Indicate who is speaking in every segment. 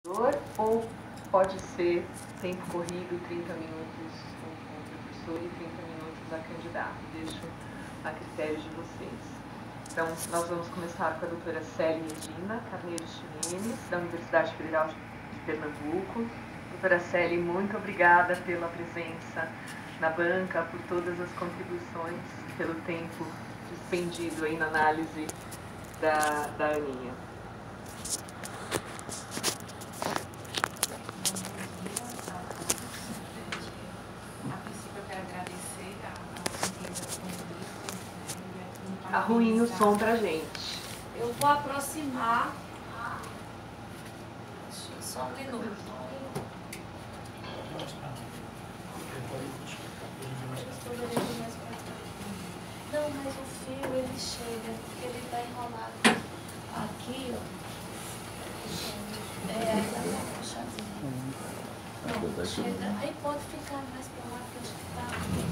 Speaker 1: ou pode ser tempo corrido, 30 minutos com o professor e 30 minutos a candidata. Deixo a critério de vocês. Então, nós vamos começar com a doutora Célia Regina Carneiro Ximenes, da Universidade Federal de Pernambuco. Doutora Célia, muito obrigada pela presença na banca, por todas as contribuições, pelo tempo despendido aí na análise da Aninha. Tá ruim o som pra gente.
Speaker 2: Eu vou aproximar. Só um minuto. Não, mas o fio ele chega, porque ele está enrolado aqui, ó. Aí dá uma puxadinha. Pronto, chega. Aí pode ficar mais para lá, que eu acho que está aqui.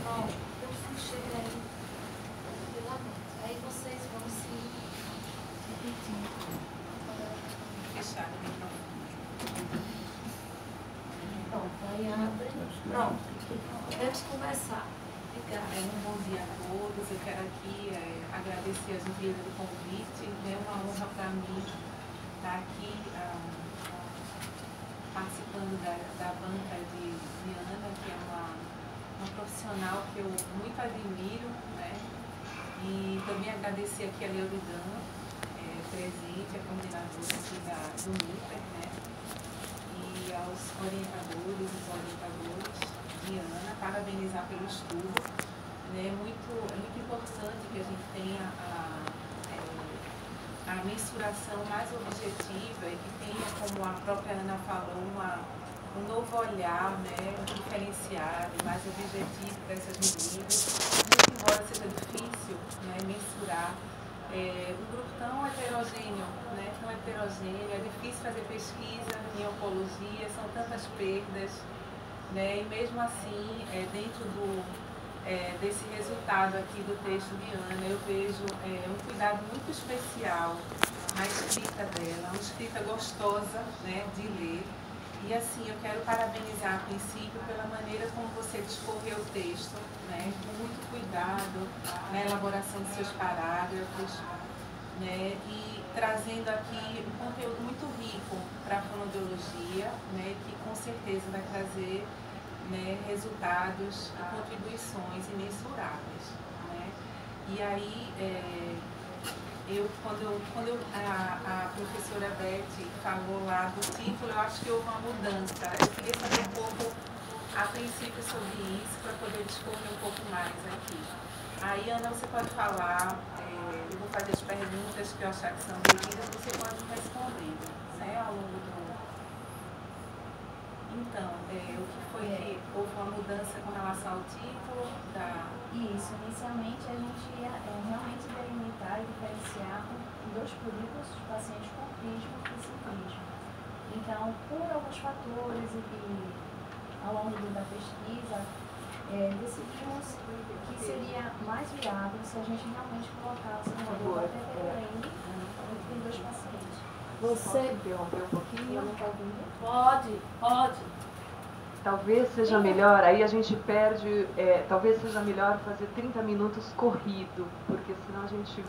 Speaker 2: Pronto, o fio chega aí. Aí vocês vão se repetindo. Fechar o microfone. Pronto, aí abre. Pronto, podemos começar.
Speaker 3: Um bom dia a todos. Eu quero aqui agradecer a gentileza do convite. É uma honra para mim estar aqui participando da banca de Ana, que é uma profissional que eu muito admiro, né? E também agradecer aqui a Leoridana, presente, a coordenadora aqui do MIPER, né? E aos orientadores, os orientadores de Ana, parabenizar pelo estudo. Né? É muito importante que a gente tenha a mensuração mais objetiva e que tenha, como a própria Ana falou, um novo olhar, né? Diferenciado, mais objetivo para essas medidas. Muito embora seja difícil, né, mensurar um grupo tão heterogêneo, né, é difícil fazer pesquisa em oncologia, são tantas perdas, né, e mesmo assim, dentro desse resultado aqui do texto de Ana, eu vejo um cuidado muito especial na escrita dela, uma escrita gostosa, né, de ler. E assim, eu quero parabenizar a princípio pela maneira como você discorreu o texto, né, com muito cuidado na elaboração de seus parágrafos, né, e trazendo aqui um conteúdo muito rico para a fonoaudiologia, né, que com certeza vai trazer, né, resultados e contribuições imensuráveis. Né. E aí, quando a professora Beth falou lá do título, eu acho que houve uma mudança. Eu queria saber um pouco, a princípio, sobre isso, para poder discorrer um pouco mais aqui. Aí, Ana, você pode falar, eu vou fazer as perguntas que eu achar que são devidas, você pode responder, né, ao longo do... Então, o que foi que houve uma mudança com relação ao título da...
Speaker 4: Isso, inicialmente a gente ia realmente delimitar e diferenciar dois grupos de pacientes com prisma e sem prisma. Então, por alguns fatores e ao longo da pesquisa, decidimos que seria mais viável se a gente realmente colocasse uma dor entre dois pacientes.
Speaker 1: Você interromper um pouquinho?
Speaker 4: Não está ouvindo?
Speaker 2: Pode.
Speaker 1: Talvez seja melhor, aí a gente perde, talvez seja melhor fazer 30 minutos corrido, porque senão a gente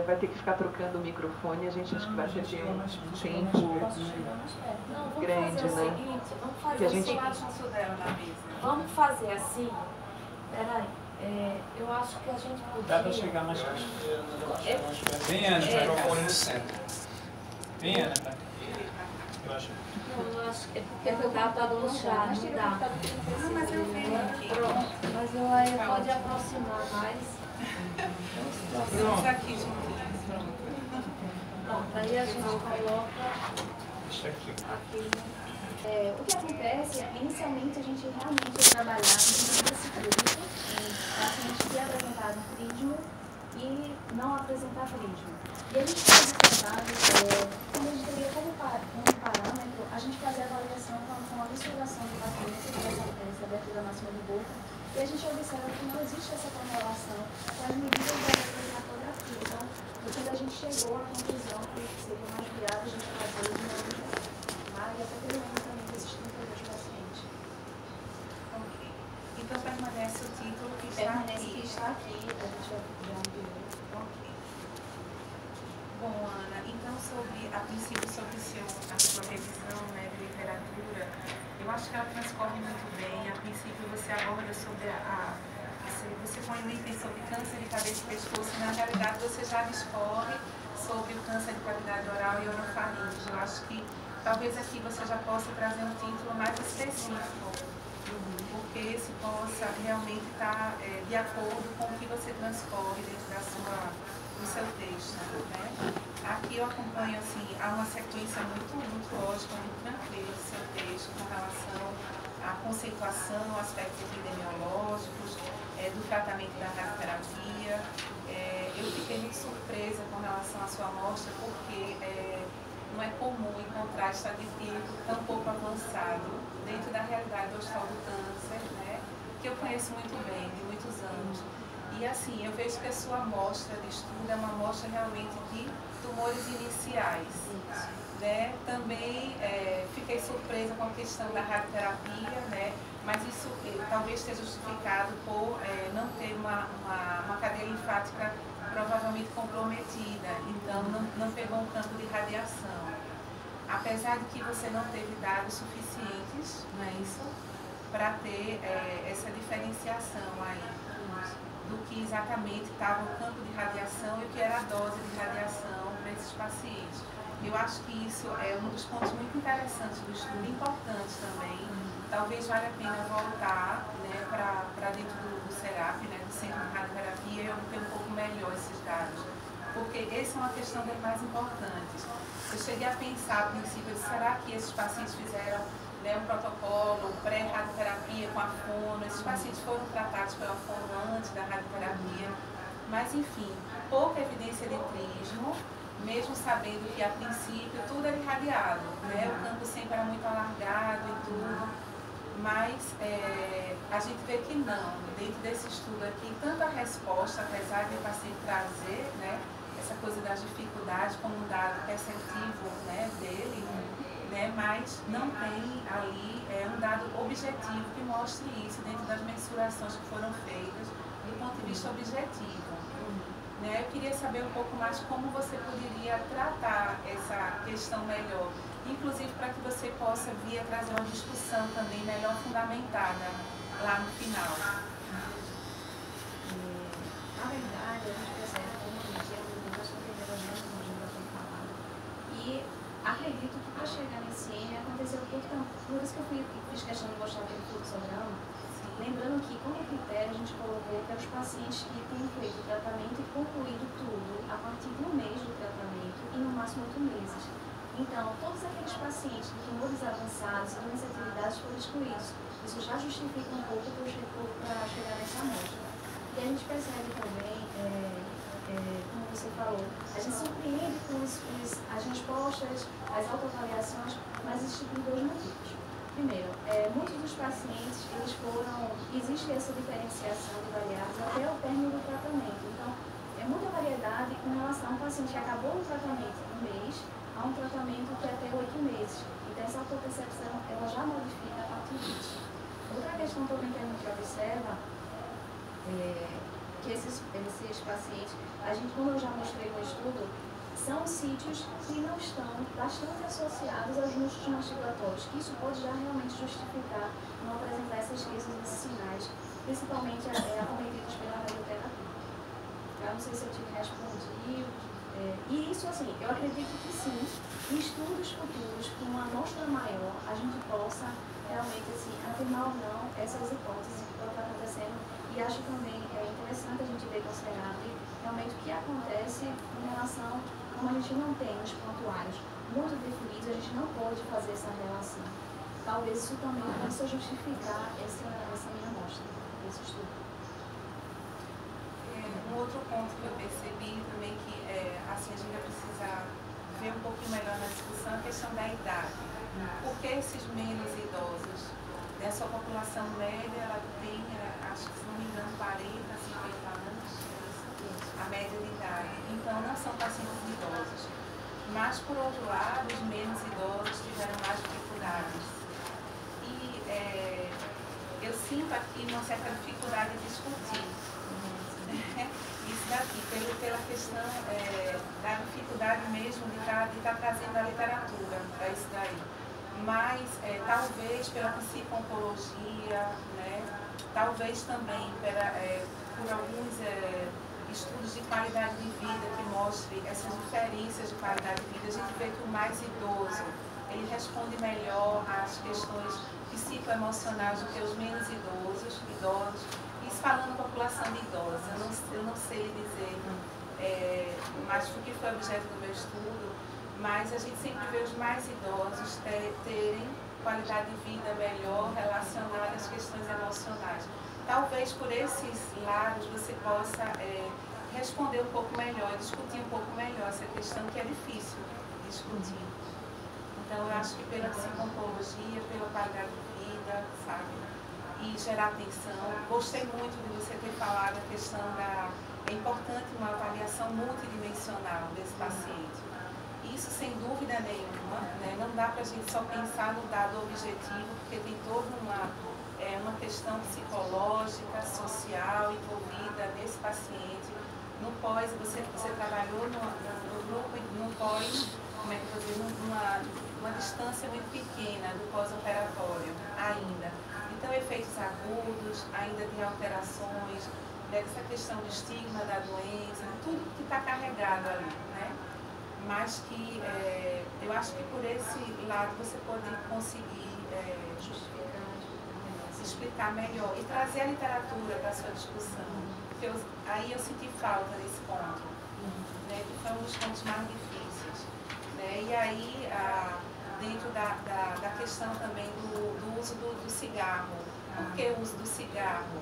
Speaker 1: vai ter que ficar trocando o microfone e a gente acho que vai ter um tempo grande, né?
Speaker 2: Vamos fazer
Speaker 1: Que a gente...
Speaker 2: Vamos fazer assim. Peraí, eu acho que a gente podia...
Speaker 5: Dá para chegar mais perto. Vem, Ana, o microfone no centro. Vem, Ana, tá? Eu acho.
Speaker 2: Eu acho que é porque o gato tá puxado, não dá.
Speaker 3: Mas eu venho aqui.
Speaker 2: Pronto, mas eu aí pode aproximar mais.
Speaker 3: Estamos aqui juntinhos.
Speaker 2: Pronto, aí a gente coloca
Speaker 5: Deixa aqui.
Speaker 4: O que acontece, inicialmente a gente realmente ia trabalhar dentro desse grupo, pacientes que apresentaram prisma e não apresentar prisma. E a gente faz resultados, quando a gente teria como parâmetro, a gente fazia a avaliação com a mensuração do paciente, essa abertura máxima do boca, e a gente observa que não existe essa correlação com as medidas da cinematografia. Então, quando a gente chegou à conclusão que seria mais viável a gente fazer de novo
Speaker 3: princípio, sobre a sua revisão, né, de literatura, eu acho que ela transcorre muito bem. A princípio, você aborda sobre você põe um item sobre câncer de cabeça e pescoço, e na realidade você já discorre sobre o câncer de cavidade oral e orofaringe. Eu acho que talvez aqui você já possa trazer um título mais específico, porque esse possa realmente estar de acordo com o que você transcorre dentro do seu texto, né? Aqui eu acompanho, assim, há uma sequência muito lógica, muito tranquila do seu texto com relação à conceituação, aspectos epidemiológicos, do tratamento da radioterapia. Eu fiquei muito surpresa com relação à sua amostra, porque não é comum encontrar estadístico tão pouco avançado dentro da realidade do Hospital do Câncer, né, que eu conheço muito bem, de muitos anos. E assim, eu vejo que a sua amostra de estudo é uma amostra realmente de tumores iniciais. Né? Também fiquei surpresa com a questão da radioterapia, né? Mas isso talvez esteja justificado por não ter uma cadeia linfática provavelmente comprometida, então não pegou um campo de radiação. Apesar de que você não teve dados suficientes, não é isso, para ter essa diferenciação aí do que exatamente estava o campo de radiação e o que era a dose de radiação para esses pacientes. Eu acho que isso é um dos pontos muito interessantes do estudo, importantes também. Talvez valha a pena voltar, né, para dentro do CERAP, né, do Centro de Radioterapia, e obter um pouco melhor esses dados. Porque essa é uma questão das mais importantes. Eu cheguei a pensar, a princípio, será que esses pacientes fizeram, né, um protocolo pré-radioterapia com a fono? Esses pacientes foram tratados pela fono antes da radioterapia? Mas, enfim, pouca evidência de trismo, mesmo sabendo que, a princípio, tudo era irradiado, né? O campo sempre era muito alargado e tudo, mas a gente vê que não. Dentro desse estudo aqui, tanto a resposta, apesar de o paciente trazer, né, essa coisa das dificuldades como um dado perceptível, né, dele, né, mas não tem ali um dado objetivo que mostre isso dentro das mensurações que foram feitas do ponto de vista objetivo. Né? Eu queria saber um pouco mais como você poderia tratar essa questão melhor, inclusive para que você possa vir a trazer uma discussão também melhor fundamentada lá no final.
Speaker 4: Na verdade, a gente percebe como hoje em dia as pessoas estão entendendo muito como a gente já tem falado. E acredito que para chegar nesse M aconteceu por isso que eu fiz questão de mostrar aquele fluxograma. Lembrando que, como critério, a gente colocou que é os pacientes que têm feito o tratamento e concluído tudo a partir de um mês do tratamento e no máximo 8 meses. Então, todos aqueles pacientes de tumores avançados e doenças atividades foram excluídos. Isso já justifica um pouco para chegar nessa amostra. E a gente percebe também, como você falou, a gente surpreende com as respostas, as autoavaliações, mas existem dois motivos. Primeiro, muitos dos pacientes, existe essa diferenciação de variáveis até o término do tratamento. Então, é muita variedade com relação a um paciente que acabou o tratamento em um mês a um tratamento que é até 8 meses. Então, essa autopercepção, ela já modifica a partir disso. Outra questão também que a gente observa que esses pacientes, como eu já mostrei no estudo, são sítios que não estão bastante associados aos músculos mastigatórios, que isso pode já realmente justificar não apresentar essas crises, esses sinais, principalmente acometidos pela radioterapia. Eu não sei se eu tive respondido. E isso, assim, eu acredito que sim, em estudos futuros, com uma amostra maior, a gente possa realmente, assim, afirmar ou não essas hipóteses que estão acontecendo. E acho também interessante a gente ver com o CERAP realmente o que acontece em relação, como a gente não tem os prontuários muito definidos, a gente não pode fazer essa relação. Talvez isso também possa justificar essa minha amostra, esse estudo.
Speaker 3: Um outro ponto que eu percebi também que assim, a gente vai precisar ver um pouquinho melhor na discussão é a questão da idade. Por que esses menos idosos? A sua população média, ela tem, acho que se não me engano, 40 a 50 anos, a média de idade. Então, não são pacientes idosos. Mas, por outro lado, os menos idosos tiveram mais dificuldades. E eu sinto aqui uma certa dificuldade de discutir. Isso daqui, pela questão da dificuldade mesmo de estar trazendo a literatura para isso daí. Mas talvez pela psico-oncologia, né? Talvez também por alguns estudos de qualidade de vida que mostrem essas diferenças de qualidade de vida. A gente vê que o mais idoso, ele responde melhor às questões psicoemocionais do que os menos idosos. Isso falando da população de idosos, eu não sei dizer, mas o que foi objeto do meu estudo, mas a gente sempre vê os mais idosos terem qualidade de vida melhor relacionada às questões emocionais. Talvez por esses lados você possa responder um pouco melhor, discutir um pouco melhor essa questão que é difícil discutir. Então eu acho que pela psicologia, pela qualidade de vida, sabe? E gerar atenção. Gostei muito de você ter falado a questão é importante uma avaliação multidimensional desse paciente. Isso sem dúvida nenhuma, né? Não dá para a gente só pensar no dado objetivo, porque tem toda uma questão psicológica, social envolvida nesse paciente. No pós, você trabalhou no pós, como é que eu vou dizer, numa distância muito pequena do pós-operatório ainda. Então, efeitos agudos, ainda tem alterações, dessa questão do estigma da doença, tudo que está carregado ali, né? Mas que eu acho que por esse lado você pode conseguir explicar melhor e trazer a literatura para a sua discussão. Porque aí eu senti falta desse ponto, né? Que foi um dos pontos mais difíceis. Né? E aí, dentro da questão também do uso do cigarro, por que o uso do cigarro,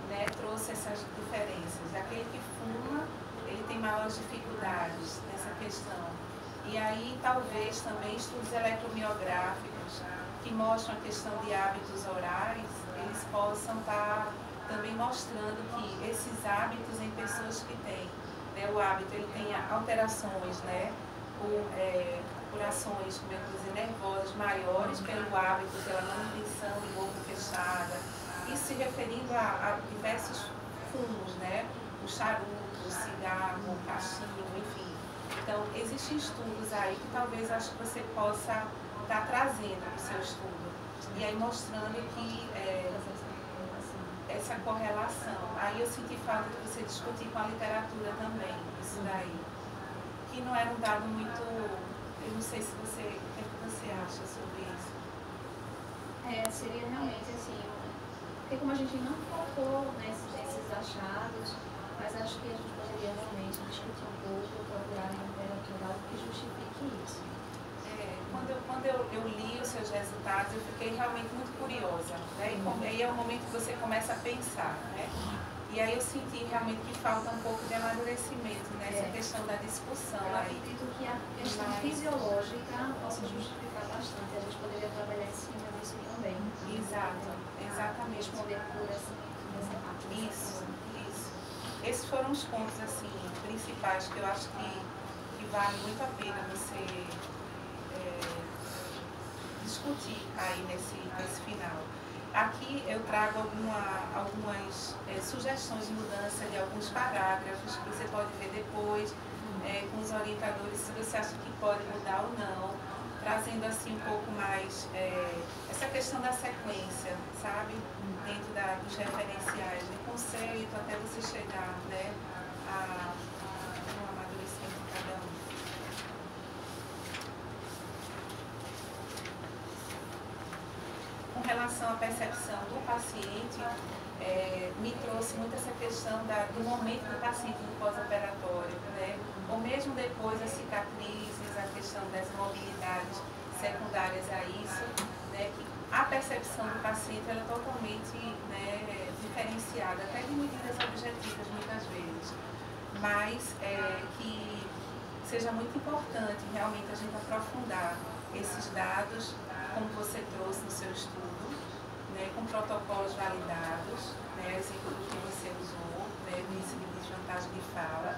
Speaker 3: né, trouxe essas diferenças? Aquele que fuma, ele tem maiores dificuldades nessa questão. E aí, talvez também estudos eletromiográficos que mostram a questão de hábitos orais, eles possam estar também mostrando que esses hábitos em pessoas que têm, né, o hábito, ele tem alterações, né, por ações, como eu dizer, nervosas maiores pelo hábito, pela manutenção de boca fechada, isso se referindo a diversos fumos, né, o charuto, o cigarro, o cachimbo, enfim. Então, existem estudos aí que talvez acho que você possa estar trazendo para o seu estudo, e aí mostrando que essa correlação. Aí eu senti falta de você discutir com a literatura também, isso daí, que não era um dado muito, eu não sei se você, o que você acha sobre isso?
Speaker 4: Seria realmente assim, porque como a gente não focou nesses achados, mas acho que a gente poderia realmente discutir um pouco, procurar na literatura algo que justifique isso.
Speaker 3: Quando eu li os seus resultados, eu fiquei realmente muito curiosa, né? E aí é o momento que você começa a pensar, né? E aí eu senti realmente que falta um pouco de amadurecimento nessa questão da discussão.
Speaker 4: Eu acredito que a questão fisiológica possa justificar bastante. A gente poderia trabalhar em cima disso também.
Speaker 3: Exatamente.
Speaker 4: Responder por essa parte.
Speaker 3: Isso. Esses foram os pontos assim, principais que eu acho que vale muito a pena você discutir aí nesse final. Aqui eu trago algumas sugestões de mudança de alguns parágrafos que você pode ver depois com os orientadores, se você acha que pode mudar ou não, trazendo assim um pouco mais essa questão da sequência, sabe? Dentro dos referenciais, do conceito, até você chegar, né, no amadurecimento de cada um. Com relação à percepção do paciente, me trouxe muito essa questão do momento do paciente no pós-operatório, né? Ou mesmo depois as cicatrizes, a questão das mobilidades secundárias a isso, né? Que a percepção do paciente ela é totalmente, né, diferenciada, até de medidas objetivas muitas vezes, mas que seja muito importante realmente a gente aprofundar esses dados, como você trouxe no seu estudo, né, com protocolos validados, né, exemplo do que você usou, né, do índice de desvantagem de fala,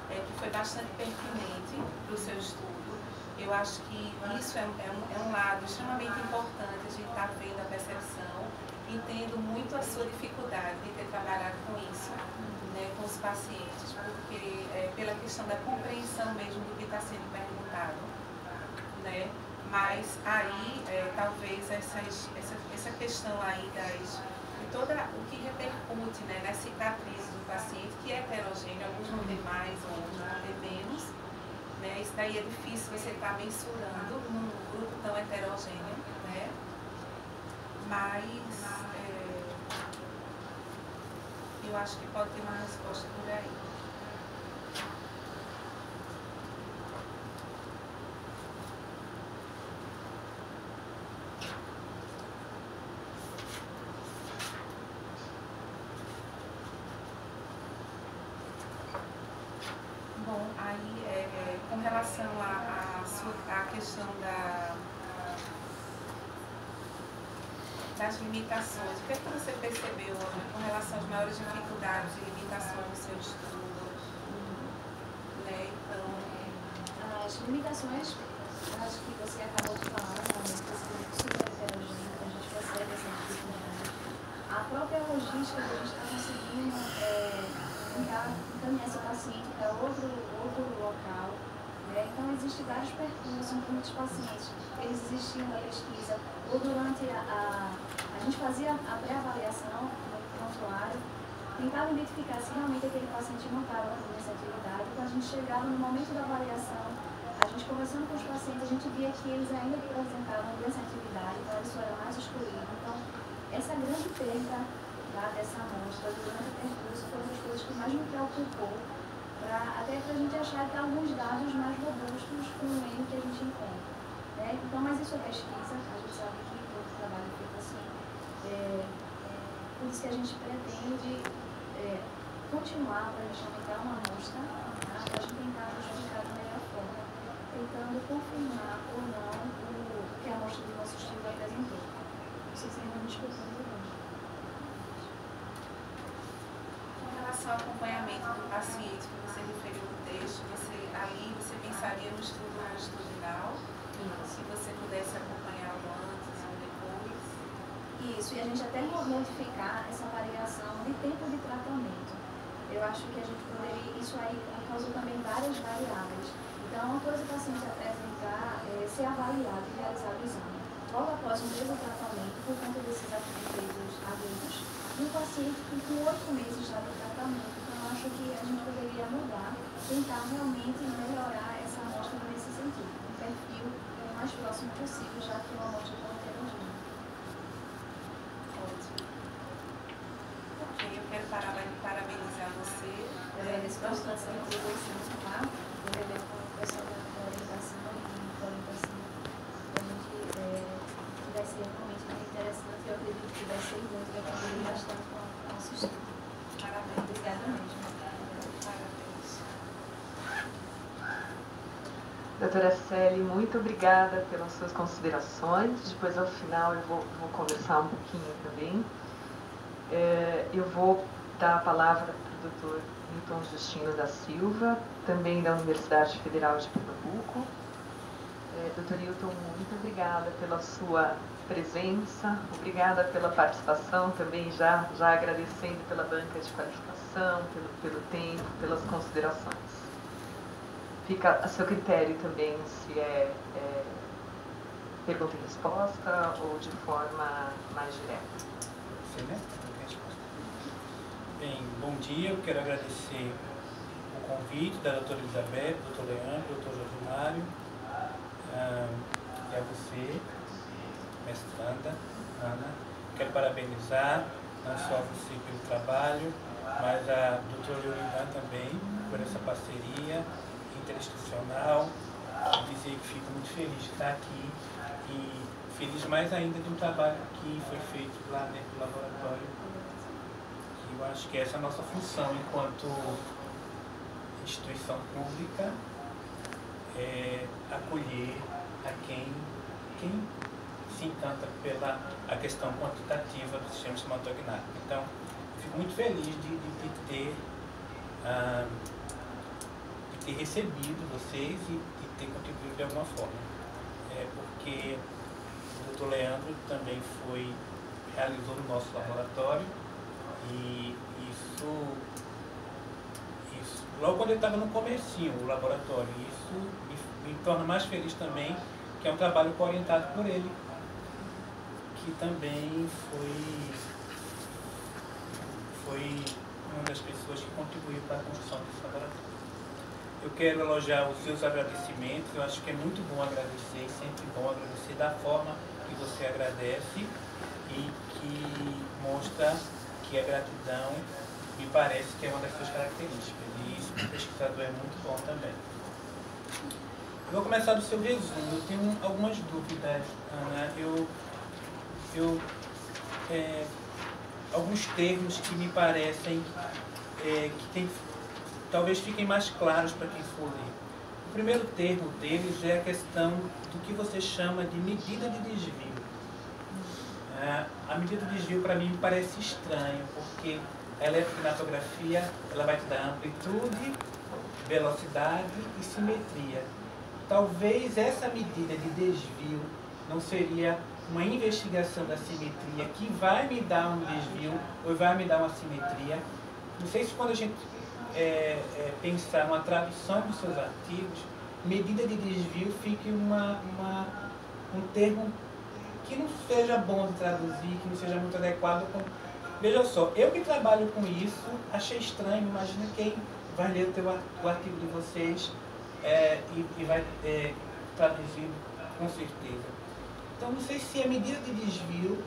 Speaker 3: que foi bastante pertinente para o seu estudo. Eu acho que isso é um lado extremamente importante, a gente está vendo a percepção, entendo muito a sua dificuldade de ter trabalhado com isso, né, com os pacientes, porque pela questão da compreensão mesmo do que está sendo perguntado, né? Mas aí, talvez essa questão aí de toda o que repercute, né, nas cicatrizes do paciente, que é heterogêneo, alguns vão ter mais, outros vão ter menos, né? Isso daí é difícil você estar mensurando num grupo tão heterogêneo, né? Mas eu acho que pode ter uma resposta por aí. Bom, aí com relação à questão das limitações, o que é que você percebeu, Ana, com relação às maiores dificuldades e limitações do seu estudo? Né? Então,
Speaker 4: as limitações, acho que você acabou de falar, realmente, super heterogêneo, a gente percebe essa dificuldade. A própria logística que a gente está conseguindo encaminhar esse paciente para outro local, né? Então, existem vários percursos em muitos pacientes. Eles existiam da pesquisa, ou durante a gente fazia a pré-avaliação no prontuário, tentava identificar se realmente aquele paciente não estava com essa atividade. Quando a gente chegava no momento da avaliação, a gente conversando com os pacientes, a gente via que eles ainda apresentavam essa atividade, então isso era mais excluído. Então, essa grande perda dessa amostra durante o percurso foi uma das coisas que mais me preocupou, até para a gente achar que alguns dados mais robustos com o N que a gente encontra. Né? Então, mas isso é pesquisa, a gente sabe que todo trabalho é feito assim. Por isso que a gente pretende continuar para a gente aumentar uma amostra, para a gente tentar justificar da melhor forma, tentando confirmar ou não o que a amostra do nosso estudo apresentou. Vocês ainda me discutindo.
Speaker 3: Com relação ao acompanhamento do paciente que você referiu no texto, você pensaria no estudo longitudinal? Se você pudesse acompanhá-lo antes ou depois?
Speaker 4: Isso, e a gente até modificar essa variação de tempo de tratamento. Eu acho que a gente poderia, isso aí causa também várias variáveis. Então, uma coisa o paciente apresentar, ser avaliado e realizar o exame. Logo após o mesmo tratamento, por conta desses efeitos agudos, e o paciente que com 8 meses já do tratamento. Então, eu acho que a gente poderia mudar, tentar realmente melhorar essa amostra nesse sentido. Um perfil o mais próximo possível, já que é uma amostra tão heterogênea.
Speaker 3: Ótimo. Ok, eu quero parabenizar você.
Speaker 4: Agradeço bastante essa contribuição, tá? Vou rever com o pessoal da orientação e da orientação. A gente vai ser realmente muito interessante. Eu acredito que vai ser muito, vai contribuir bastante com o nosso estudo.
Speaker 3: Parabéns.
Speaker 4: Obrigada mesmo.
Speaker 3: Parabéns.
Speaker 1: Doutora Célia, muito obrigada pelas suas considerações. Depois, ao final, eu vou conversar um pouquinho também. Eu vou dar a palavra para o doutor Milton Justino da Silva, também da Universidade Federal de Pernambuco. Doutor Milton, muito obrigada pela sua presença, obrigada pela participação, também já agradecendo pela banca de qualificação, pelo tempo, pelas considerações. Fica a seu critério também se é pergunta e resposta ou de forma mais direta.
Speaker 5: Sim, né? Bem, bom dia, eu quero agradecer o convite da doutora Elizabeth, doutor Leandro, doutor Jorge Mário, e a você, mestranda, Ana. Quero parabenizar não só você pelo trabalho, mas a doutora Leonidan também por essa parceria interinstitucional. Dizer que fico muito feliz de estar aqui e feliz mais ainda de um trabalho que foi feito lá dentro do laboratório. Eu acho que essa é a nossa função enquanto instituição pública, acolher a quem se encanta pela a questão quantitativa do sistema cinematográfico. Então, eu fico muito feliz de ter recebido vocês e de ter contribuído de alguma forma. Porque o doutor Leandro também foi realizou no nosso laboratório. E isso logo quando eu estava no comecinho, o laboratório, isso me torna mais feliz também, que é um trabalho orientado por ele, que também foi uma das pessoas que contribuiu para a construção desse laboratório. Eu quero elogiar os seus agradecimentos, eu acho que é muito bom agradecer, sempre bom agradecer da forma que você agradece e que mostra que a gratidão me parece que é uma das suas características, e isso para o pesquisador é muito bom também. Eu vou começar do seu resumo, eu tenho algumas dúvidas, Ana. Alguns termos que me parecem talvez fiquem mais claros para quem for ler. O primeiro termo deles é a questão do que você chama de medida de desvio. A medida de desvio para mim me parece estranho, porque a eletroquinematografia ela vai te dar amplitude, velocidade e simetria. Talvez essa medida de desvio não seria uma investigação da simetria que vai me dar um desvio ou vai me dar uma simetria. Não sei se quando a gente pensar uma tradução dos seus artigos, medida de desvio fique um termo que não seja bom de traduzir, que não seja muito adequado. Veja só, eu que trabalho com isso, achei estranho. Imagina quem vai ler o artigo de vocês e vai traduzir com certeza. Então, não sei se a medida de desvio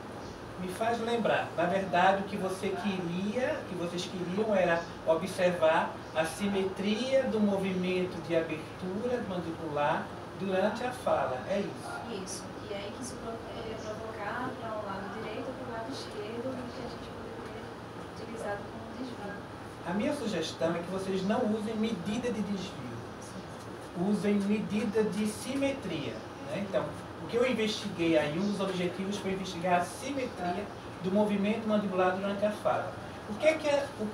Speaker 5: me faz lembrar. Na verdade, o que vocês queriam era observar a simetria do movimento de abertura mandibular durante a fala. É isso?
Speaker 4: Isso. E aí que isso provocar para o lado direito ou para o lado esquerdo, do que a gente poderia ter utilizado como desvio.
Speaker 5: A minha sugestão é que vocês não usem medida de desvio. Usem medida de simetria. Né? Então, o que eu investiguei aí, um dos objetivos foi investigar a simetria do movimento mandibular durante a fala. O que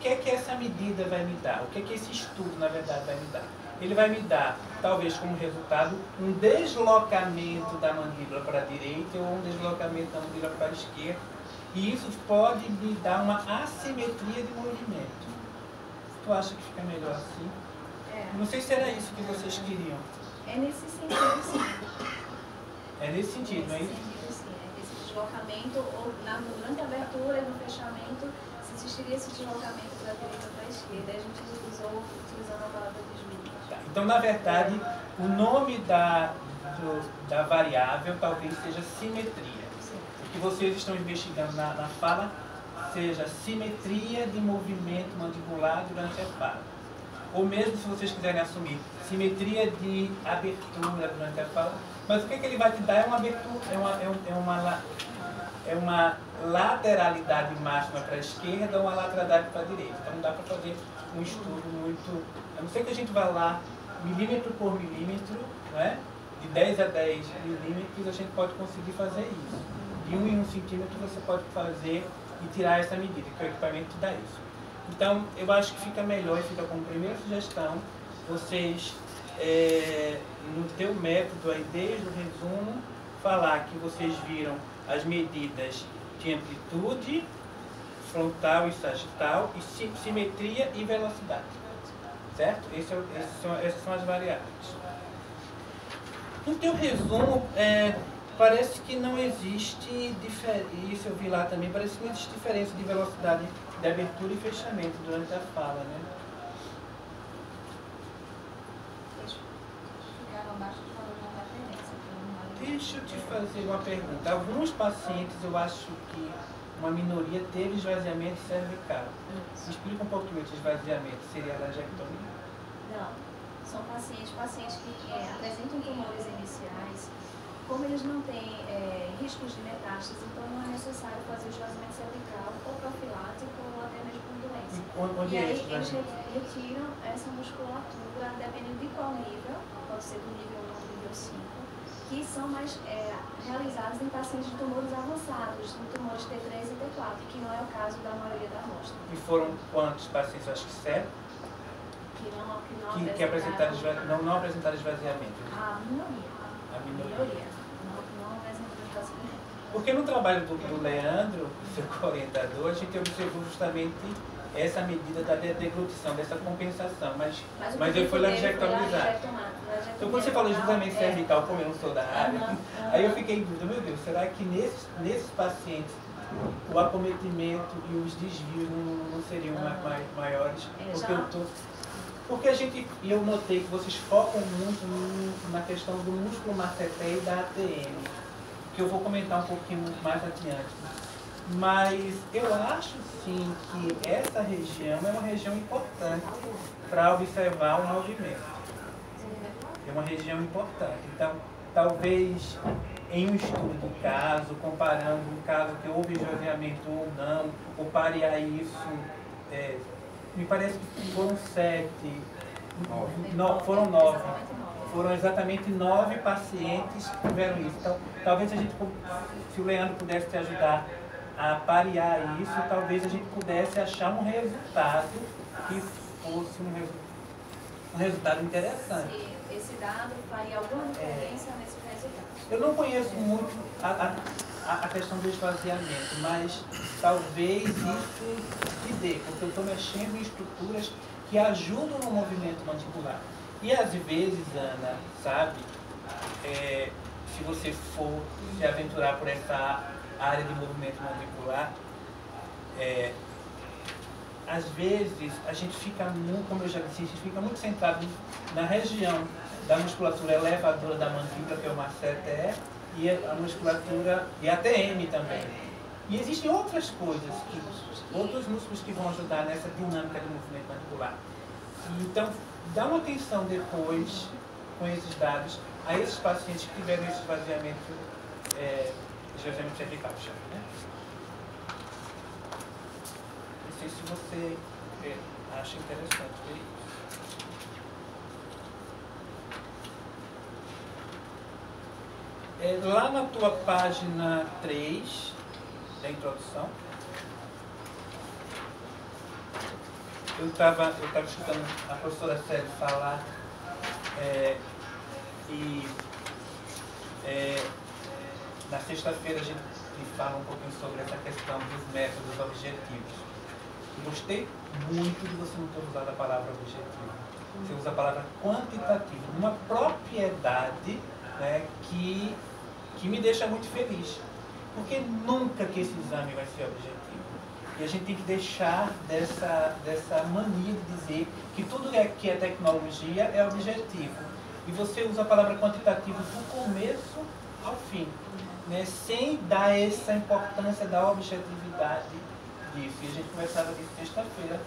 Speaker 5: é que essa medida vai me dar? O que é que esse estudo, na verdade, vai me dar? Ele vai me dar, talvez como resultado, um deslocamento da mandíbula para a direita ou um deslocamento da mandíbula para a esquerda. E isso pode me dar uma assimetria de movimento. Tu acha que fica melhor assim? Não sei se era isso que vocês queriam.
Speaker 4: É nesse sentido, sim.
Speaker 5: É nesse sentido, não é isso?
Speaker 4: Nesse sentido, sim. Esse deslocamento, ou durante a abertura e no fechamento, se existiria esse deslocamento da direita para a esquerda. A gente utilizando a palavra desvio.
Speaker 5: Tá. Então, na verdade, o nome da variável talvez seja simetria.
Speaker 4: Sim.
Speaker 5: O que vocês estão investigando na fala seja simetria de movimento mandibular durante a fala. Ou mesmo, se vocês quiserem assumir, simetria de abertura durante a fala. Mas o que ele vai te dar é uma abertura, é uma lateralidade máxima para a esquerda ou uma lateralidade para a direita. Então não dá para fazer um estudo muito... A não ser que a gente vá lá milímetro por milímetro, né? De 10 a 10 milímetros, a gente pode conseguir fazer isso. De 1 em 1 centímetro você pode fazer e tirar essa medida, que o equipamento te dá isso. Então, eu acho que fica melhor e fica como primeira sugestão, vocês, no teu método aí, desde o resumo, falar que vocês viram as medidas de amplitude, frontal e sagital, e simetria e velocidade. Certo? Essas são as variáveis. No teu resumo, parece que não existe diferença, isso eu vi lá também, parece que não existe diferença de velocidade de abertura e fechamento durante a fala, né? Deixa eu te fazer uma pergunta. Alguns pacientes, eu acho que uma minoria teve esvaziamento cervical. Me explica um pouquinho esse esvaziamento. Seria a laringectomia?
Speaker 4: Não. São pacientes que apresentam tumores iniciais. Como eles não têm riscos de metástase, então não é necessário fazer o esvaziamento cervical ou profilático ou até mesmo com doença.
Speaker 5: Onde
Speaker 4: e aí
Speaker 5: eles
Speaker 4: retiram essa musculatura, dependendo de qual nível, pode ser do nível 1 ou do nível 5, que são mais realizados em pacientes de tumores avançados, em tumores T3 e T4, que não é o caso da maioria da amostra.
Speaker 5: E foram quantos pacientes? Acho que 7? Que apresentaram não apresentaram esvaziamento.
Speaker 4: A minoria.
Speaker 5: A minoria.
Speaker 4: Não apresentam esvaziamento.
Speaker 5: Porque no trabalho do Leandro, seu orientador, a gente observou justamente essa medida da deglutição, dessa compensação, mas ele foi laringectomizado. Então, quando você falou justamente cervical, como eu não sou da área, aí eu fiquei em dúvida, meu Deus, será que nesses pacientes o acometimento e os desvios não seriam maiores? Porque eu notei que vocês focam muito na questão do músculo masseter e da ATM, que eu vou comentar um pouquinho mais adiante. Mas eu acho sim que essa região é uma região importante para observar o movimento. É uma região importante. Então, talvez em um estudo de caso, comparando um caso que houve esvaziamento ou não, ou parear isso, me parece que foram 7, foram 9. Foram exatamente 9 pacientes que tiveram isso. Então, talvez se o Leandro pudesse te ajudar a parear isso, talvez a gente pudesse achar um resultado que fosse um resultado interessante.
Speaker 4: Esse dado faria alguma diferença nesse resultado?
Speaker 5: Eu não conheço muito a questão do esvaziamento, mas talvez isso se dê, porque eu estou mexendo em estruturas que ajudam no movimento mandibular. E às vezes, Ana, sabe, se você for se aventurar por essa área de movimento mandibular, às vezes a gente fica muito, como eu já disse, a gente fica muito centrado na região da musculatura elevadora da mandíbula, que é o masseter, e a musculatura e a ATM também. E existem outras coisas, outros músculos que vão ajudar nessa dinâmica do movimento mandibular. Então, dá uma atenção depois, com esses dados, a esses pacientes que tiveram esse esvaziamento cervical, né? Não sei se você acha interessante ver isso. Lá na tua página 3 da introdução, eu estava escutando a professora Célia falar na sexta-feira a gente fala um pouquinho sobre essa questão dos métodos objetivos. Eu gostei muito de você não ter usado a palavra objetivo. Você usa a palavra quantitativo, uma propriedade, né, que me deixa muito feliz. Porque nunca que esse exame vai ser objetivo. E a gente tem que deixar dessa mania de dizer que tudo que é tecnologia é objetivo. E você usa a palavra quantitativo do começo ao fim, né, sem dar essa importância da objetividade disso. E a gente conversava disso sexta-feira,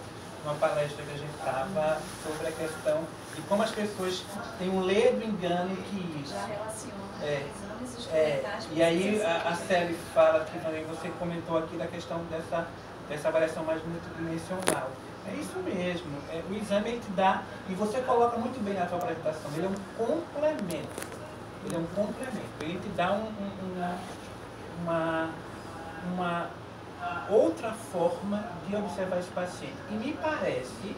Speaker 5: numa palestra que a gente estava sobre a questão de como as pessoas têm um ledo engano que isso.
Speaker 4: Já relaciona exames experimentais.
Speaker 5: E aí a Célia fala que também você comentou aqui da questão dessa avaliação mais multidimensional. É isso mesmo. O exame ele te dá, e você coloca muito bem na sua apresentação, ele é um complemento. Ele é um complemento. Ele te dá uma outra forma de observar esse paciente. E me parece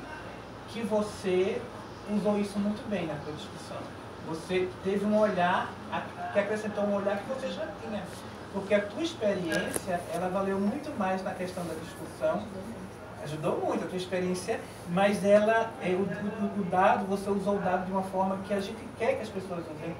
Speaker 5: que você usou isso muito bem na sua discussão. Você teve um olhar, que acrescentou um olhar que você já tinha. Porque a tua experiência, ela valeu muito mais na questão da discussão. Ajudou muito a tua experiência, mas o dado, você usou o dado de uma forma que a gente quer que as pessoas usem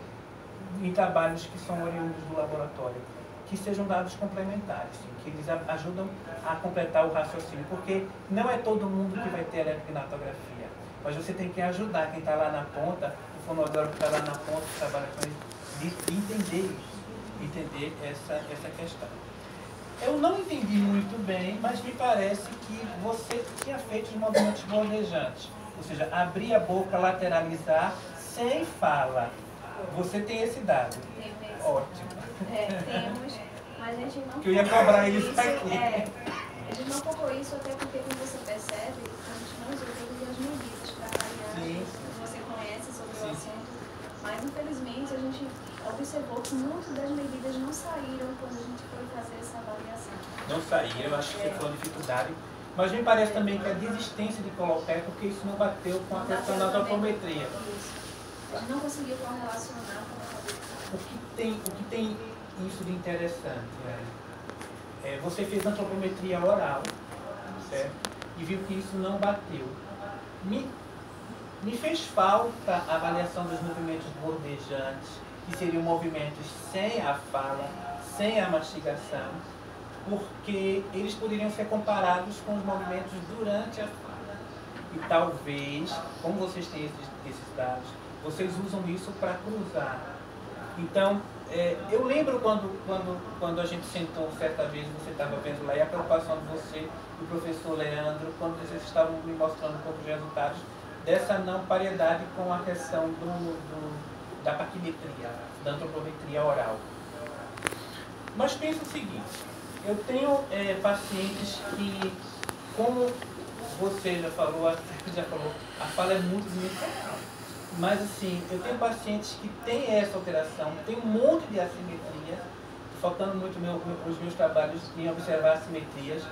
Speaker 5: em trabalhos que são oriundos do laboratório, que sejam dados complementares, que eles ajudam a completar o raciocínio, porque não é todo mundo que vai ter eletrognatografia, mas você tem que ajudar quem está lá na ponta, o fonodólogo que está lá na ponta, que trabalha com ele, de entender isso, entender essa questão. Eu não entendi muito bem, mas me parece que você tinha feito os movimentos bordejantes, ou seja, abrir a boca, lateralizar, sem fala. Você tem esse dado?
Speaker 4: Tem mesmo.
Speaker 5: Ótimo.
Speaker 4: Temos, mas a gente não...
Speaker 5: Que eu ia cobrar isso aqui.
Speaker 4: A gente não focou isso até porque, como você percebe, a gente não usou todas as medidas para avaliar. Você conhece sobre o assunto, mas infelizmente a gente observou que muitas das medidas não saíram quando a gente foi fazer essa avaliação.
Speaker 5: Não saíram, eu acho que foi uma dificuldade. Mas me parece também que a desistência de colocar é porque isso não bateu com a questão da antropometria.
Speaker 4: Isso. A gente não conseguiu correlacionar com a cabeça.
Speaker 5: O que tem isso de interessante? Você fez antropometria oral, certo? E viu que isso não bateu. Me fez falta a avaliação dos movimentos bordejantes, que seriam movimentos sem a fala, sem a mastigação, porque eles poderiam ser comparados com os movimentos durante a fala. E talvez, como vocês têm esses dados, vocês usam isso para cruzar. Então, eu lembro quando a gente sentou certa vez, você estava vendo lá, e a preocupação de você e o professor Leandro, quando vocês estavam me mostrando um pouco de resultados dessa não paridade com a questão da paquimetria, da antropometria oral. Mas pensa o seguinte, eu tenho pacientes que, como você já falou, a fala é muito dimensional. Mas assim, eu tenho pacientes que têm essa alteração, tem um monte de assimetria, faltando muito os meus trabalhos em observar assimetrias,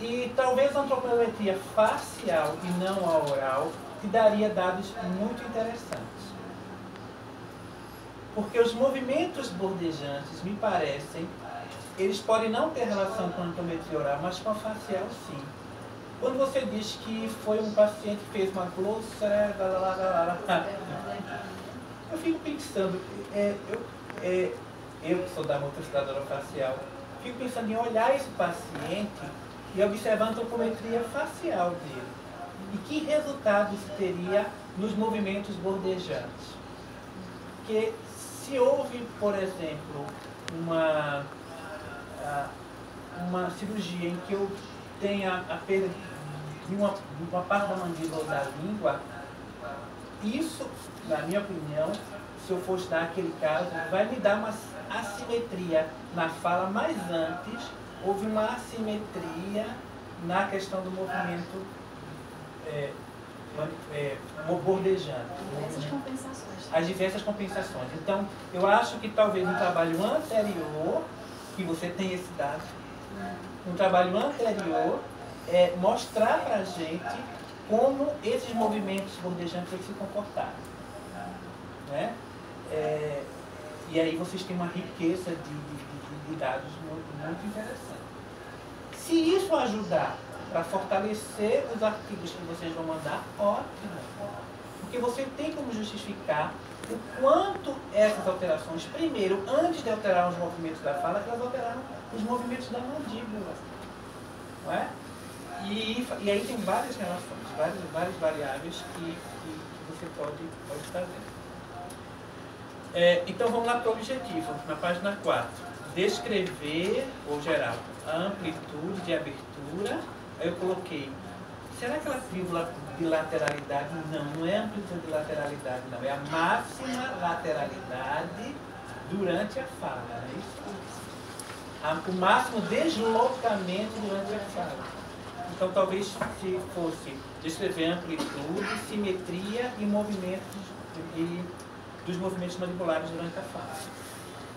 Speaker 5: e talvez a antropometria facial e não a oral te daria dados muito interessantes. Porque os movimentos bordejantes, me parecem, eles podem não ter relação com a antropometria oral, mas com a facial sim. Quando você diz que foi um paciente que fez uma glossa, eu fico pensando, eu que sou da motricidade orofacial, fico pensando em olhar esse paciente e observar a antropometria facial dele. E que resultados teria nos movimentos bordejantes? Porque se houve, por exemplo, uma cirurgia em que eu tenha a perda de uma parte da mandíbula ou da língua, isso, na minha opinião, se eu for estudar aquele caso, vai me dar uma assimetria na fala, mas antes houve uma assimetria na questão do movimento bordejante.
Speaker 4: Diversas compensações.
Speaker 5: As diversas compensações. Então, eu acho que talvez um trabalho anterior, que você tem esse dado, um trabalho anterior mostrar para a gente como esses movimentos bordejantes se comportaram. Né? E aí vocês têm uma riqueza de dados muito interessante. Se isso ajudar para fortalecer os artigos que vocês vão mandar, ótimo. Porque você tem como justificar o quanto essas alterações, primeiro, antes de alterar os movimentos da fala, elas alteraram os movimentos da mandíbula. Não é? E aí tem várias relações, várias variáveis que você pode fazer. Então vamos lá para o objetivo, na página 4. Descrever, ou geral, a amplitude de abertura. Aí eu coloquei, será que aquela vírgula de lateralidade? Não é amplitude de lateralidade, não. É a máxima lateralidade durante a fala, não é isso? O máximo deslocamento durante a fala. Então, talvez se fosse descrever amplitude, simetria e movimentos dos movimentos mandibulares durante a fala.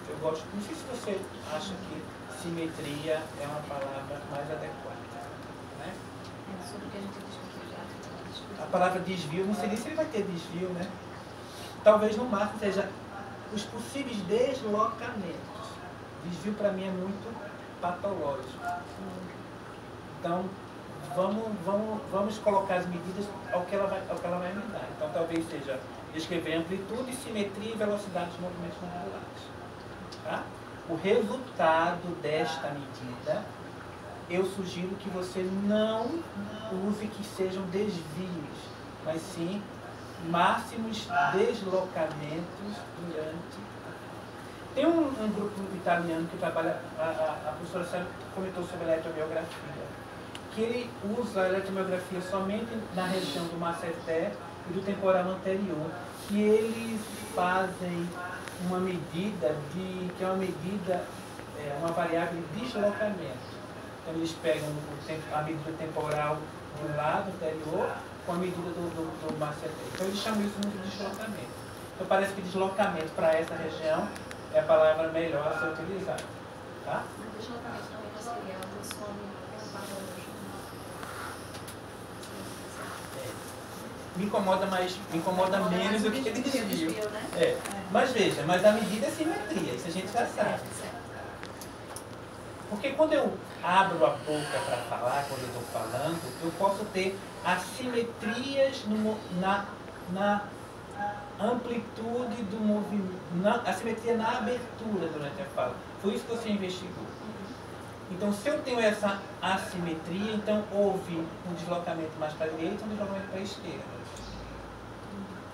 Speaker 5: Eu gosto, não sei se você acha que simetria é uma palavra mais adequada. Né?
Speaker 4: Sobre o que a gente discutiu já.
Speaker 5: A palavra desvio, não sei nem se ele vai ter desvio, né? Talvez no máximo seja os possíveis deslocamentos. Desvio para mim é muito patológico. Então, vamos colocar as medidas ao que ela vai me dar. Então, talvez seja descrever amplitude, simetria e velocidade dos movimentos mandibulares. Tá? O resultado desta medida, eu sugiro que você não use que sejam desvios, mas sim máximos deslocamentos durante. Tem um grupo italiano que trabalha, a professora Sérgio comentou sobre a eletromiografia, que ele usa a eletromiografia somente na região do masseter e do temporal anterior, e eles fazem uma medida que é uma medida, uma variável de deslocamento. Então eles pegam a medida temporal do lado anterior com a medida do masseter. Então eles chamam isso muito de deslocamento. Então parece que deslocamento para essa região é a palavra melhor a ser utilizada. Tá?
Speaker 4: O deslocamento também seria o sono.
Speaker 5: me incomoda menos do que desvio.
Speaker 4: Né?
Speaker 5: Mas veja, mas a medida é simetria, isso a gente já sabe. Porque quando eu abro a boca para falar, quando eu estou falando, eu posso ter assimetrias na amplitude do movimento, assimetria na abertura durante a fala. Foi isso que você investigou. Então, se eu tenho essa assimetria, então houve um deslocamento mais para a direita e um deslocamento para a esquerda.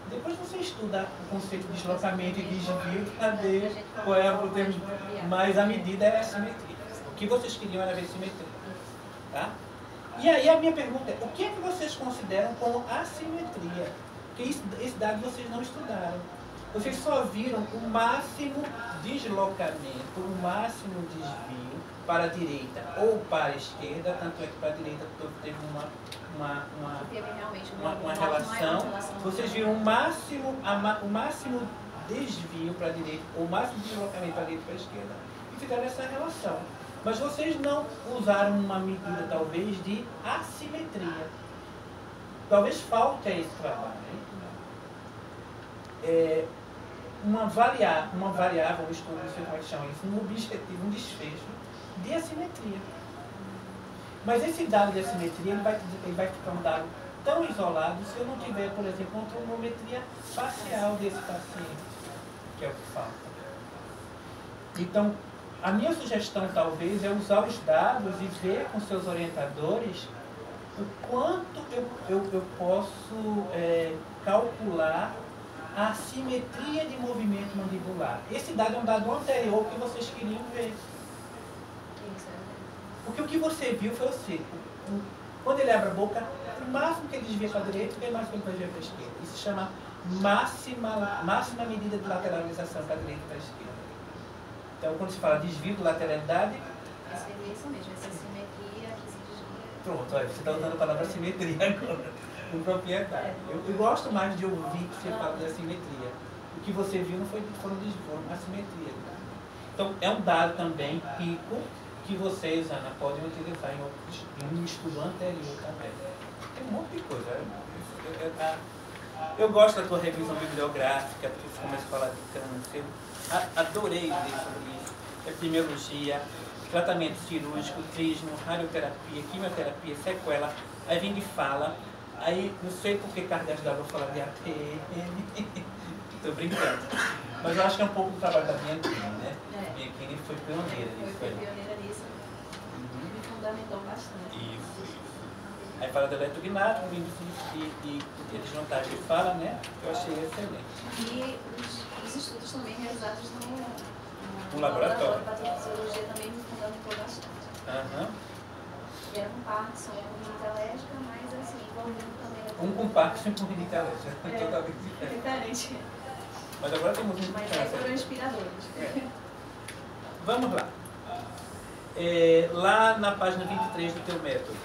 Speaker 5: Depois você estuda o conceito de deslocamento e desvio para ver qual é o termo, mas a medida é a simetria. O que vocês queriam era ver simetria. Tá? E aí a minha pergunta é, o que é que vocês consideram como assimetria? Porque esse dado vocês não estudaram. Vocês só viram o máximo deslocamento, o máximo desvio para a direita ou para a esquerda, tanto é que para a direita teve uma relação. Vocês viram o máximo desvio para a direita, ou o máximo deslocamento para a direita e para a esquerda. E fizeram essa relação. Mas vocês não usaram uma medida, talvez, de assimetria. Talvez falte a esse trabalho. Uma variável, um estudo, não sei como é que chama isso, um objetivo, um desfecho de assimetria. Mas esse dado de assimetria ele vai ficar um dado tão isolado se eu não tiver, por exemplo, uma cronometria facial desse paciente, que é o que falta. Então, a minha sugestão talvez é usar os dados e ver com seus orientadores o quanto eu posso calcular a assimetria de movimento mandibular. Esse dado é um dado anterior que vocês queriam ver. Porque o que você viu foi o seco. Quando ele abre a boca, o máximo que ele desvia para a direita e o máximo que ele desvia para a esquerda. Isso se chama máxima medida de lateralização para a direita e para a esquerda. Então, quando se fala desvio de lateralidade...
Speaker 4: Seria isso mesmo, essa simetria que se desvia.
Speaker 5: Pronto, olha, você está usando a palavra simetria agora. Com propriedade. Eu gosto mais de ouvir que você fala da simetria. O que você viu não foram assimetria. Então, é um dado também rico que vocês, Ana, podem utilizar em um estudo anterior também. Tem um monte de coisa. Eu gosto da tua revisão bibliográfica, porque você começa a falar de câncer. Adorei ler sobre isso. Epidemiologia, tratamento cirúrgico, trismo, radioterapia, quimioterapia, sequela. Aí vem de fala. Aí, não sei por que cargas d'água falar de ATM. Estou brincando. Mas eu acho que é um pouco do trabalho da Bianchini, né? Bianchini foi pioneira nisso.
Speaker 4: Foi pioneira nisso. Me fundamentou bastante.
Speaker 5: Isso. Aí fala do eletrognático, e desmontagem de fala, né? Eu achei excelente.
Speaker 4: E os estudos também realizados no
Speaker 5: laboratório.
Speaker 4: Da fisiologia também me fundamentou bastante. Que era com Parkinson, com rinite alérgica, mas assim, envolvendo também...
Speaker 5: Um com Parkinson e com rinite alérgica. Totalmente
Speaker 4: diferente.
Speaker 5: Mas agora temos um...
Speaker 4: Mas aí foram inspiradores.
Speaker 5: Vamos lá. Lá na página 23 do teu método.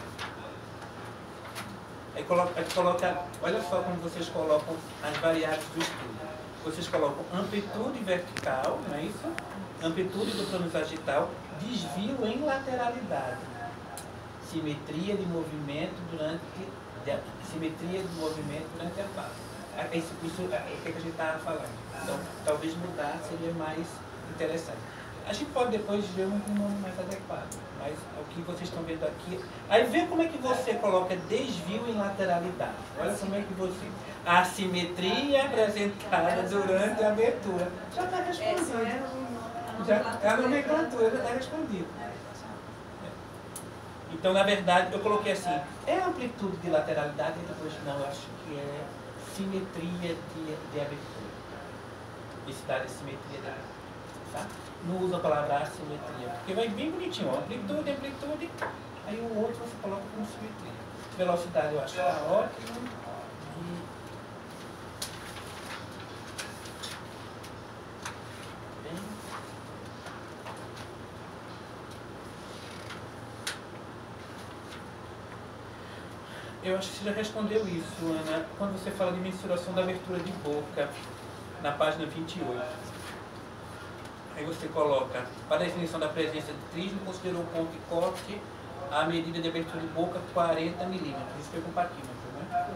Speaker 5: Aí coloca, olha só como vocês colocam as variáveis do estudo. Vocês colocam amplitude vertical, não é isso? Amplitude do plano sagital, desvio em lateralidade. Simetria de movimento durante a fala. Isso é o que a gente está falando. Então, talvez mudar seria mais interessante. A gente pode depois ver um nome mais adequado, mas o que vocês estão vendo aqui... Aí vê como é que você coloca desvio em lateralidade. Olha como é que você... A assimetria apresentada durante a abertura. Já está respondido. A nomenclatura já está respondida. Então, na verdade, eu coloquei assim, é amplitude de lateralidade e depois não, eu acho que é simetria de abertura. Esse dado é simetria de abertura. Tá? Não usa a palavra assimetria, porque vai bem bonitinho, amplitude, aí o outro você coloca como simetria. Velocidade eu acho que está ótimo. Eu acho que você já respondeu isso, Ana, quando você fala de mensuração da abertura de boca, na página 28. Aí você coloca, para a definição da presença de trismo, considerou o ponto de corte a medida de abertura de boca 40 milímetros. Isso foi com parquímetro, né?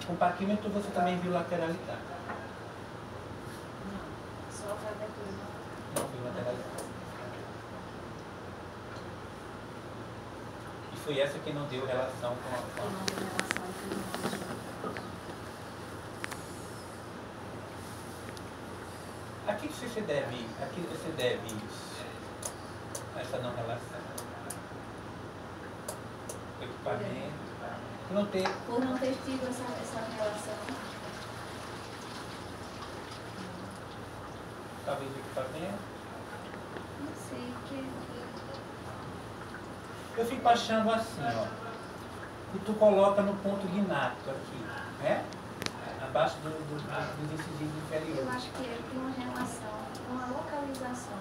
Speaker 5: Com parquímetro você também viu lateralidade.
Speaker 4: Não, só para abertura.
Speaker 5: Não viu lateralidade. E foi essa que não deu relação com a
Speaker 4: Não tem relação com
Speaker 5: A que você deve isso? Essa não relação. O equipamento.
Speaker 4: Por não ter tido essa relação.
Speaker 5: Talvez o equipamento.
Speaker 4: Não sei que.
Speaker 5: Eu fico achando assim, ó. E tu coloca no ponto guinato aqui, né? Abaixo dos incisivos inferiores.
Speaker 4: Eu acho que ele tem uma relação, uma localização.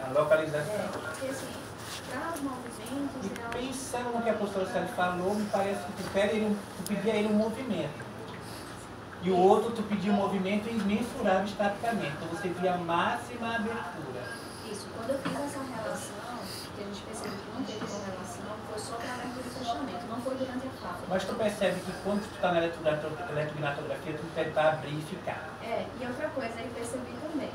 Speaker 5: A localização.
Speaker 4: Porque assim, para os movimentos.
Speaker 5: E pensando no que a professora Sally falou, me parece que tu pedia a ele um movimento. E o outro tu pedia um movimento imensurável estaticamente. Então você via a máxima abertura.
Speaker 4: Isso, quando eu fiz essa relação, que a gente percebeu que não teve correlação, foi só para abertura e fechamento, não foi durante a fala.
Speaker 5: Mas tu percebe que quando tu está na eletrognatografia, tu tenta abrir e ficar.
Speaker 4: E outra coisa, aí percebi também,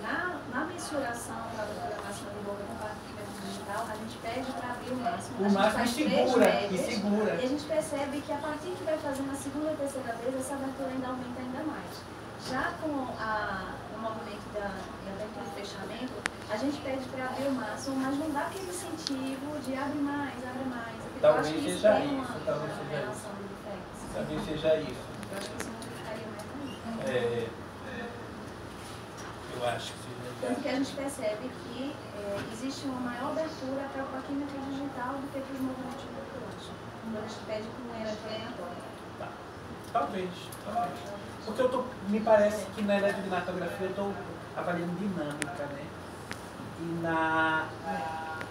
Speaker 4: na mensuração da abertura máxima de boca com parquímetro digital, a gente pede para abrir o máximo.
Speaker 5: O máximo segura,
Speaker 4: e
Speaker 5: segura.
Speaker 4: E a gente percebe que a partir que vai fazendo a segunda ou terceira vez, essa abertura ainda aumenta ainda mais. Já com o movimento da abertura e fechamento, a gente pede para abrir o máximo, mas não dá aquele incentivo de abre mais, abre mais.
Speaker 5: Talvez
Speaker 4: eu acho que
Speaker 5: seja
Speaker 4: tem
Speaker 5: isso, talvez seja
Speaker 4: relação de diferença.
Speaker 5: Talvez seja isso.
Speaker 4: Eu acho que isso não ficaria mais aí.
Speaker 5: Eu acho que seja
Speaker 4: Tanto que a gente percebe que existe uma maior abertura para o parquímetro digital do que para os movimentos moleculares. Quando a gente pede com um eletroaleatório.
Speaker 5: Tá. Talvez. Porque me parece que na eletrognatografia eu estou avaliando dinâmica, né? E na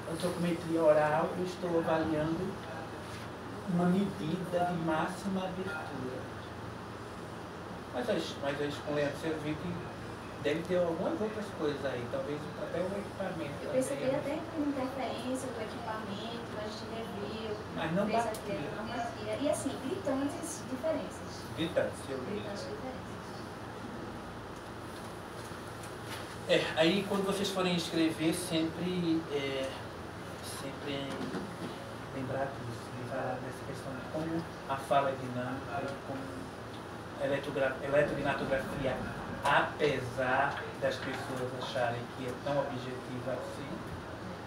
Speaker 5: antropometria oral eu estou avaliando uma medida de máxima abertura. Mas com o Leandro você viu que deve ter algumas outras coisas aí, talvez até o equipamento.
Speaker 4: Eu percebi até que interferência do equipamento, a gente reviu,
Speaker 5: mas não
Speaker 4: fez
Speaker 5: batia.
Speaker 4: aquilo, não batia. E assim, gritantes diferenças.
Speaker 5: Gritantes, eu vi.
Speaker 4: Gritantes diferenças.
Speaker 5: Aí quando vocês forem escrever, sempre lembrar disso, lembrar dessa questão de como a fala é dinâmica e como a eletrognatografia, apesar das pessoas acharem que é tão objetiva assim,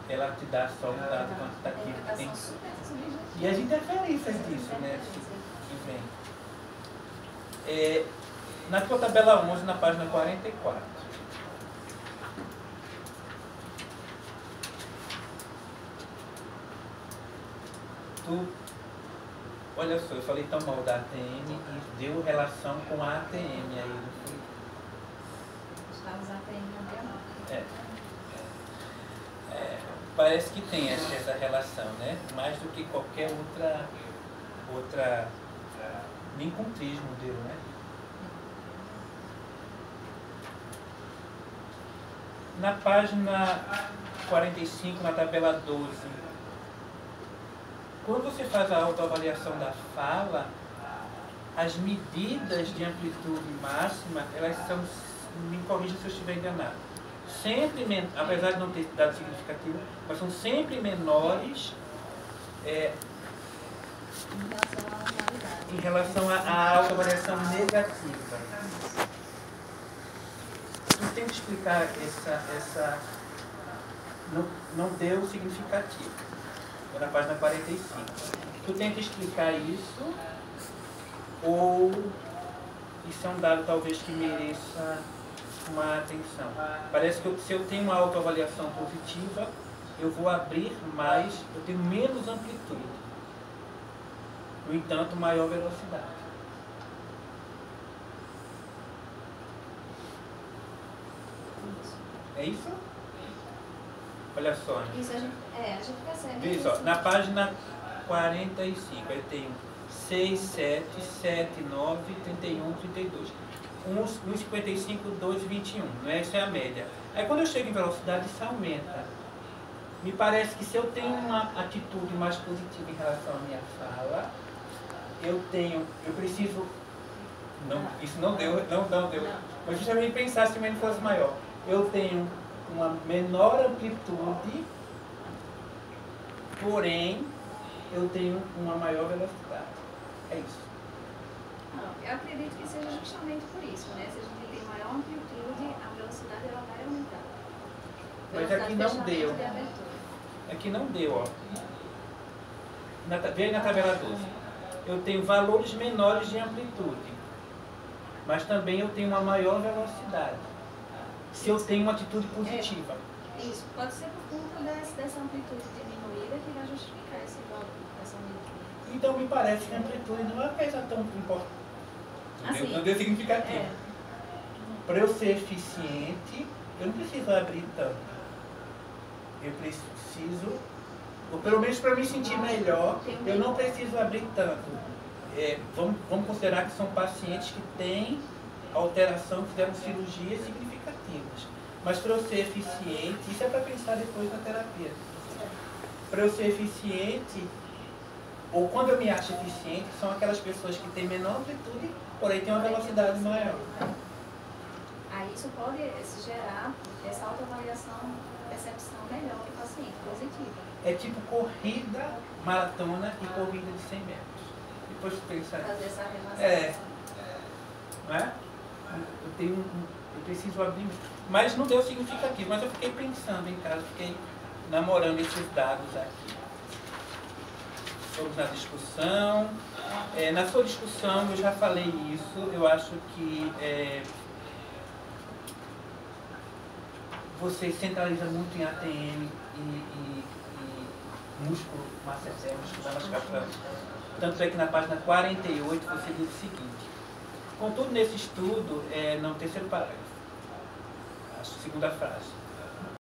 Speaker 5: ela te dá só um dado quantitativo que tem. E as interferências disso, né? Que vem. Na tua tabela 11, na página 44. Olha só, eu falei tão mal da ATM e deu relação com a ATM aí, não foi?
Speaker 4: Estamos ATM
Speaker 5: parece que tem essa relação, né? Mais do que qualquer outra nem com trismo deu, né? Na página 45, na tabela 12, quando você faz a autoavaliação da fala, as medidas de amplitude máxima, elas são, me corrija se eu estiver enganado, sempre, apesar de não ter dado significativo, mas são sempre menores em relação à autoavaliação negativa. Tu tem que explicar essa não deu significativo. Na página 45. Tu tenta explicar isso, ou isso é um dado talvez que mereça uma atenção. Parece que se eu tenho uma autoavaliação positiva, eu vou abrir mais, eu tenho menos amplitude. No entanto, maior velocidade. É isso? Olha só, né?
Speaker 4: Isso a gente percebe.
Speaker 5: Veja só, na página 45, eu tenho 6, 7, 7, 9, 31, 32. 1,55, 2,21, né? Essa é a média. Aí quando eu chego em velocidade, isso aumenta. Me parece que se eu tenho uma atitude mais positiva em relação à minha fala, eu preciso, não, isso não deu, mas deixa eu pensar se o menos fosse maior. Eu tenho uma menor amplitude, porém, eu tenho uma maior velocidade. É isso.
Speaker 4: Não, eu acredito que seja justamente por isso, né? Se a gente tem maior amplitude, a velocidade ela vai aumentar.
Speaker 5: Mas aqui não deu. Aqui não deu, ó. Vem na tabela 12. Eu tenho valores menores de amplitude, mas também eu tenho uma maior velocidade. Se eu tenho uma atitude positiva.
Speaker 4: Isso, pode ser por conta dessa amplitude diminuída que vai justificar esse valor, essa amplitude.
Speaker 5: Então me parece que a amplitude não é uma coisa tão importante.
Speaker 4: Assim,
Speaker 5: Não deu significativo. Para eu ser eficiente, eu não preciso abrir tanto. Eu preciso, ou pelo menos para me sentir melhor, eu não preciso abrir tanto. Vamos considerar que são pacientes que têm alteração, que fizeram cirurgias significativas. Mas para eu ser eficiente, isso é para pensar depois na terapia. Para eu ser eficiente, ou quando eu me acho eficiente, são aquelas pessoas que têm menor amplitude, porém têm uma velocidade maior.
Speaker 4: Aí isso pode gerar essa autoavaliação, percepção melhor do paciente, positiva.
Speaker 5: É tipo corrida, maratona e corrida de 100 metros. Depois tu pensa.
Speaker 4: Fazer essa relação.
Speaker 5: Não é? Eu preciso abrir. Mas não deu significativo, mas eu fiquei pensando em casa, fiquei namorando esses dados aqui. Estamos na discussão. Na sua discussão eu já falei isso, eu acho que você centraliza muito em ATM e músculo, massa muscular mascatrante. Tanto é que na página 48 você diz o seguinte: contudo, nesse estudo, no terceiro parágrafo, a segunda frase,